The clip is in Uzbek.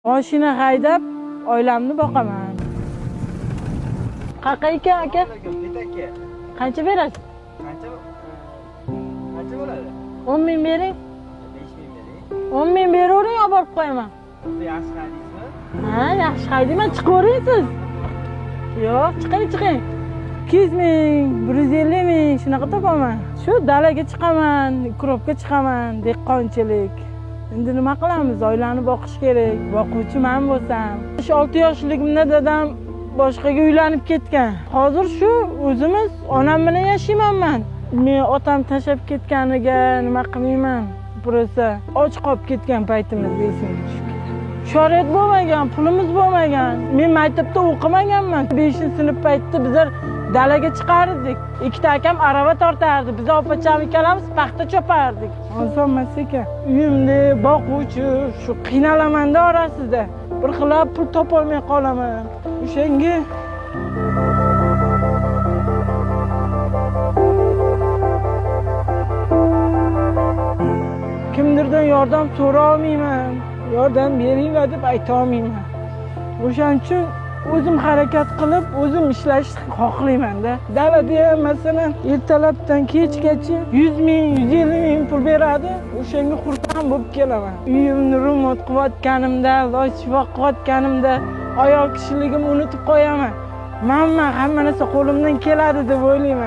Mashina haydab oilamni boqaman. Qaqa ekan aka? Qancha berasiz? Qancha bo'ladi? 10 ming bering. 5 ming bering. 10 ming beravering, olib borib qo'yaman. Yaxshi haydingizmi? Ha, yaxshi haydayman, chiqavering siz. Yo'q, chiqing. 200 ming, 150 ming shunaqa topaman. Shu dalaga chiqaman, kurobga chiqaman, dehqonchilik. Endi nima qilamiz? Oilani boqish kerak. Boquvchi men bo'lsam. 6 yoshligimda dadam boshqaga uylanib ketgan. Hozir shu o'zimiz onam bilan yashayman men. Men otam tashlab ketganiga nima qilmayman? Burasa och qolib ketgan paytimizda esimga tushib ketdi. Shoriyat bo'lmagan, pulimiz bo'lmagan. Men maktabda o'qimaganman. 5-sinf paytida bizlar dalaga chiqardik. Ikkita akam arava tortardi. Biz opacham ikkalamiz paxta chopardik. Oson emas ekan. Uyimda boquvchi, shu qiynalaman-da orasida. Bir xilab pul topolmay qolaman. O'shanga kimdirdan yordam so'ra olmayman. Yordam beringlar deb ayta olmayman. O'shaning uchun o'zim harakat qilib, o'zim ishlashni xohlayman-da. Dalada ham masalan ertalabdan kechgacha 100 ming, 150 ming pul beradi. O'shanga xursand bo'lib kelaman. Uyimni remont qilayotganimda, loyiha qilayotganimda ayol kishiligimni unutib qo'yaman. Hamma narsa qo'limdan keladi deb o'ylayman.